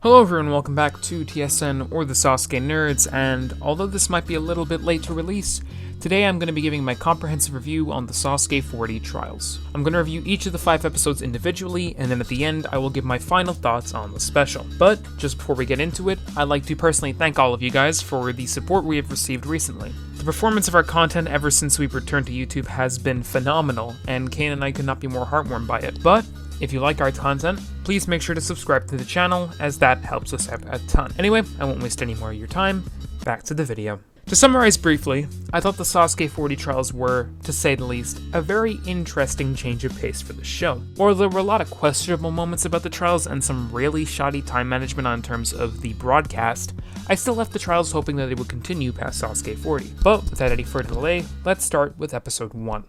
Hello everyone, welcome back to TSN or the Sasuke Nerds, and although this might be a little bit late to release, today I'm going to be giving my comprehensive review on the Sasuke 4D trials. I'm going to review each of the 5 episodes individually, and then at the end I will give my final thoughts on the special. But just before we get into it, I'd like to personally thank all of you guys for the support we have received recently. The performance of our content ever since we've returned to YouTube has been phenomenal, and Kane and I could not be more heartwarmed by it. But if you like our content, please make sure to subscribe to the channel, as that helps us out a ton. Anyway, I won't waste any more of your time, back to the video. To summarize briefly, I thought the Sasuke 4D trials were, to say the least, a very interesting change of pace for the show. While there were a lot of questionable moments about the trials and some really shoddy time management on terms of the broadcast, I still left the trials hoping that they would continue past Sasuke 40. But without any further delay, let's start with episode 1.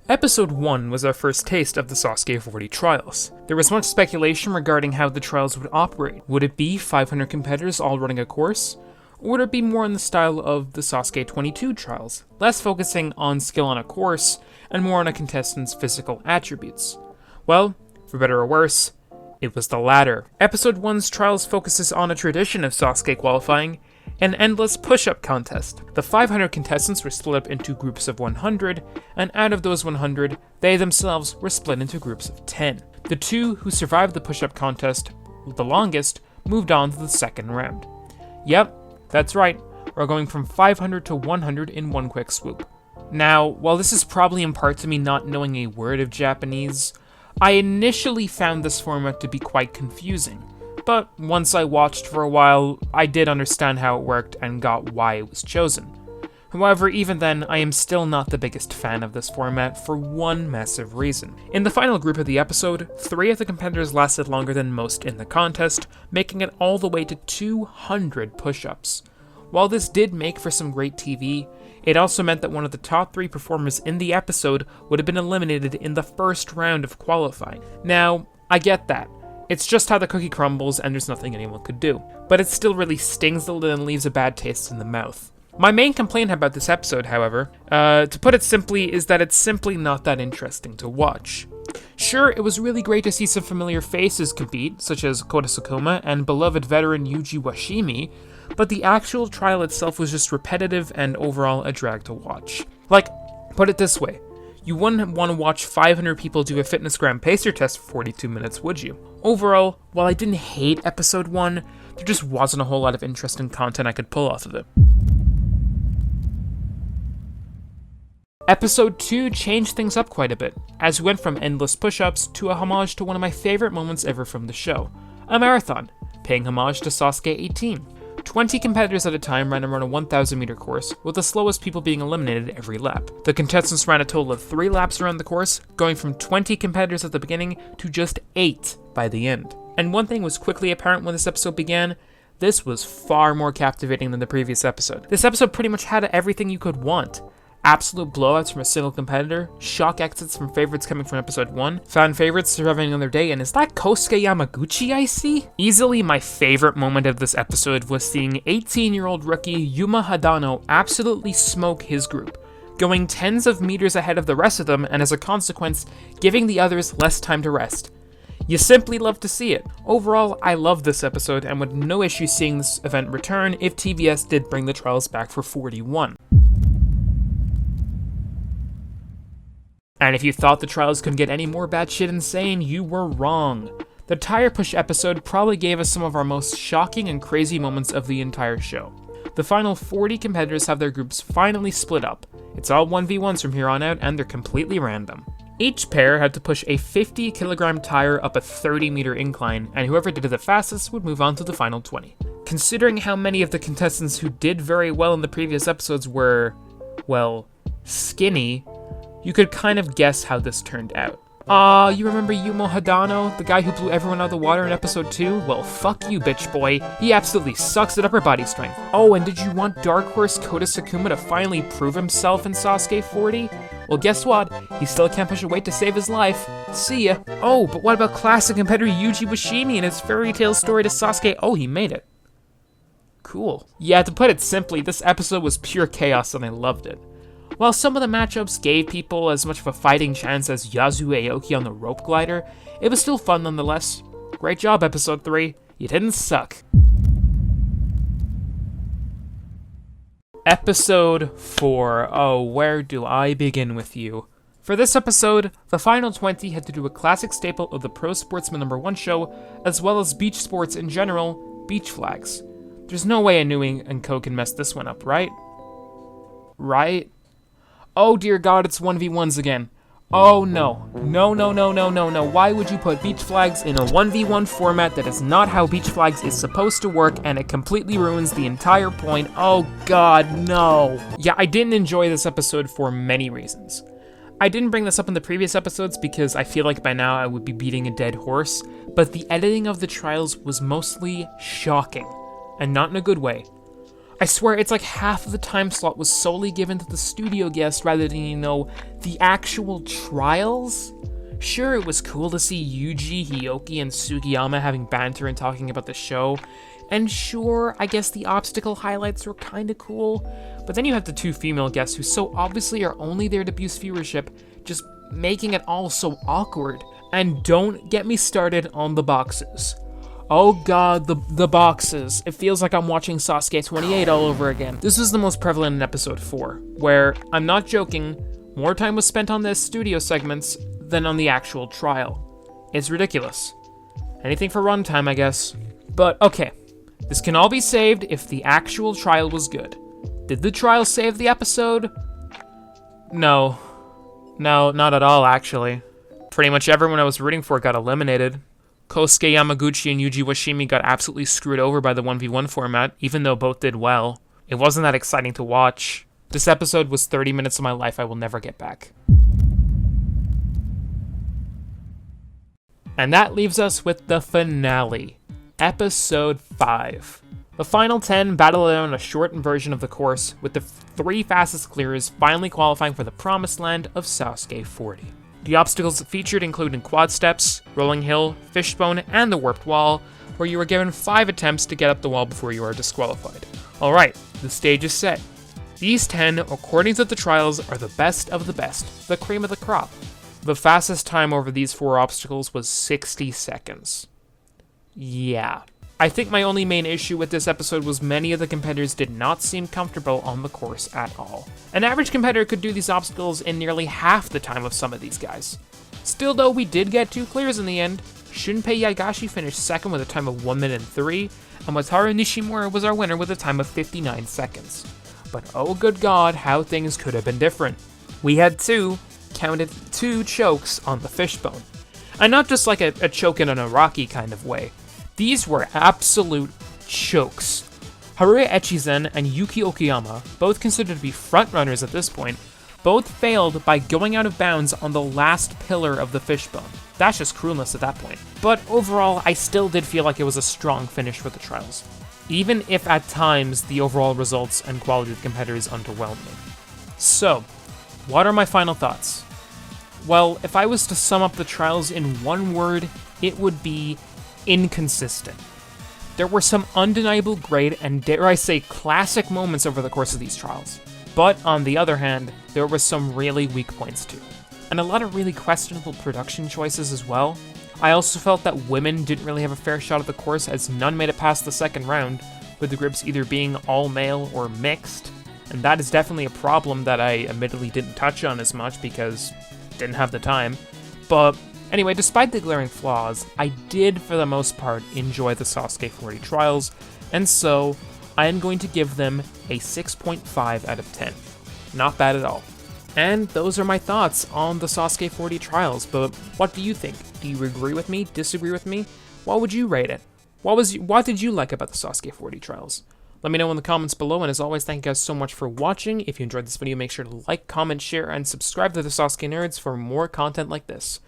Episode 1 was our first taste of the Sasuke 40 trials. There was much speculation regarding how the trials would operate. Would it be 500 competitors all running a course? Or would it be more in the style of the Sasuke 22 trials, less focusing on skill on a course, and more on a contestant's physical attributes? Well, for better or worse, it was the latter. Episode 1's trials focuses on a tradition of Sasuke qualifying, an endless push-up contest. The 500 contestants were split up into groups of 100, and out of those 100, they themselves were split into groups of 10. The 2 who survived the push-up contest the longest moved on to the second round. Yep, that's right, we're going from 500 to 100 in one quick swoop. Now, while this is probably in part to me not knowing a word of Japanese, I initially found this format to be quite confusing. But once I watched for a while, I did understand how it worked and got why it was chosen. However, even then, I am still not the biggest fan of this format for one massive reason. In the final group of the episode, 3 of the competitors lasted longer than most in the contest, making it all the way to 200 push-ups. While this did make for some great TV, it also meant that one of the top 3 performers in the episode would have been eliminated in the first round of qualifying. Now, I get that. It's just how the cookie crumbles and there's nothing anyone could do. But it still really stings a little and leaves a bad taste in the mouth. My main complaint about this episode, however, to put it simply, is that it's simply not that interesting to watch. Sure, it was really great to see some familiar faces compete, such as Kota Sukuma and beloved veteran Yuji Washimi, but the actual trial itself was just repetitive and overall a drag to watch. Like, put it this way. You wouldn't want to watch 500 people do a fitnessgram pacer test for 42 minutes, would you? Overall, while I didn't hate episode 1, there just wasn't a whole lot of interesting content I could pull off of it. Episode 2 changed things up quite a bit, as we went from endless push-ups to a homage to one of my favorite moments ever from the show, a marathon, paying homage to Sasuke 18. 20 competitors at a time ran around a 1,000 meter course, with the slowest people being eliminated every lap. The contestants ran a total of 3 laps around the course, going from 20 competitors at the beginning to just 8 by the end. And one thing was quickly apparent when this episode began: this was far more captivating than the previous episode. This episode pretty much had everything you could want. Absolute blowouts from a single competitor, shock exits from favorites coming from episode 1, fan favorites surviving another day, and is that Kosuke Yamaguchi I see? Easily my favorite moment of this episode was seeing 18-year-old rookie Yuma Hadano absolutely smoke his group, going tens of meters ahead of the rest of them, and as a consequence, giving the others less time to rest. You simply love to see it. Overall, I love this episode and would no issue seeing this event return if TBS did bring the trials back for 41. And if you thought the trials couldn't get any more batshit insane, you were wrong. The tire push episode probably gave us some of our most shocking and crazy moments of the entire show. The final 40 competitors have their groups finally split up. It's all 1v1s from here on out, and they're completely random. Each pair had to push a 50 kilogram tire up a 30 meter incline, and whoever did it the fastest would move on to the final 20. Considering how many of the contestants who did very well in the previous episodes were, well, skinny, you could kind of guess how this turned out. You remember Yuma Hadano, the guy who blew everyone out of the water in episode 2? Well, fuck you, bitch boy. He absolutely sucks at upper body strength. Oh, and did you want Dark Horse Kota Sukuma to finally prove himself in Sasuke 40? Well, guess what? He still can't push a weight to save his life. See ya. Oh, but what about classic competitor Yuji Washimi and his fairy tale story to Sasuke? Oh, he made it. Cool. Yeah, to put it simply, this episode was pure chaos and I loved it. While some of the matchups gave people as much of a fighting chance as Yazu Aoki on the rope glider, it was still fun nonetheless. Great job, episode 3. You didn't suck. Episode 4. Oh, where do I begin with you? For this episode, the final 20 had to do a classic staple of the Pro Sportsman #1 show, as well as beach sports in general, beach flags. There's no way Inui and Ko can mess this one up, right? Right? Oh dear god, it's 1v1s again. Oh no. No. Why would you put beach flags in a 1v1 format? That is not how beach flags is supposed to work, and it completely ruins the entire point. Oh god, no. Yeah, I didn't enjoy this episode for many reasons. I didn't bring this up in the previous episodes because I feel like by now I would be beating a dead horse, but the editing of the trials was mostly shocking, and not in a good way. I swear it's like half of the time slot was solely given to the studio guest rather than, the actual trials? Sure, it was cool to see Yuji, Hioki, and Sugiyama having banter and talking about the show, and sure, I guess the obstacle highlights were kinda cool, but then you have the 2 female guests who so obviously are only there to boost viewership, just making it all so awkward. And don't get me started on the boxes. Oh god, the boxes. It feels like I'm watching Sasuke 28 all over again. This was the most prevalent in episode 4, where, I'm not joking, more time was spent on the studio segments than on the actual trial. It's ridiculous. Anything for runtime, I guess. But okay, this can all be saved if the actual trial was good. Did the trial save the episode? No. No, not at all, actually. Pretty much everyone I was rooting for got eliminated. Kosuke Yamaguchi and Yuji Washimi got absolutely screwed over by the 1v1 format, even though both did well. It wasn't that exciting to watch. This episode was 30 minutes of my life I will never get back. And that leaves us with the finale, Episode 5. The final 10 battle it out on a shortened version of the course, with the 3 fastest clearers finally qualifying for the promised land of Sasuke 40. The obstacles featured included quad steps, rolling hill, fishbone, and the warped wall, where you were given 5 attempts to get up the wall before you are disqualified. Alright, the stage is set. These 10, according to the trials, are the best of the best, the cream of the crop. The fastest time over these 4 obstacles was 60 seconds. Yeah. I think my only main issue with this episode was many of the competitors did not seem comfortable on the course at all. An average competitor could do these obstacles in nearly half the time of some of these guys. Still though, we did get 2 clears in the end. Shunpei Yagashi finished second with a time of 1 minute and 3, and Wataru Nishimura was our winner with a time of 59 seconds. But oh good god, how things could have been different. We had 2 chokes on the fishbone. And not just like a choke in an Araki kind of way. These were absolute chokes. Haruya Echizen and Yuki Okayama, both considered to be frontrunners at this point, both failed by going out of bounds on the last pillar of the fishbone. That's just cruelness at that point. But overall, I still did feel like it was a strong finish for the trials, even if at times the overall results and quality of the competitors underwhelmed me. So, what are my final thoughts? Well, if I was to sum up the trials in one word, it would be inconsistent. There were some undeniable great and, dare I say, classic moments over the course of these trials. But on the other hand, there were some really weak points too. And a lot of really questionable production choices as well. I also felt that women didn't really have a fair shot at the course, as none made it past the second round, with the groups either being all male or mixed. And that is definitely a problem that I admittedly didn't touch on as much because I didn't have the time. But anyway, despite the glaring flaws, I did for the most part enjoy the Sasuke 40 trials, and so I am going to give them a 6.5 out of 10. Not bad at all. And those are my thoughts on the Sasuke 40 trials, but what do you think? Do you agree with me? Disagree with me? What would you rate it? What did you like about the Sasuke 40 trials? Let me know in the comments below, and as always, thank you guys so much for watching. If you enjoyed this video, make sure to like, comment, share, and subscribe to the Sasuke Nerds for more content like this.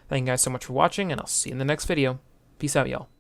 Thank you guys so much for watching, and I'll see you in the next video. Peace out, y'all.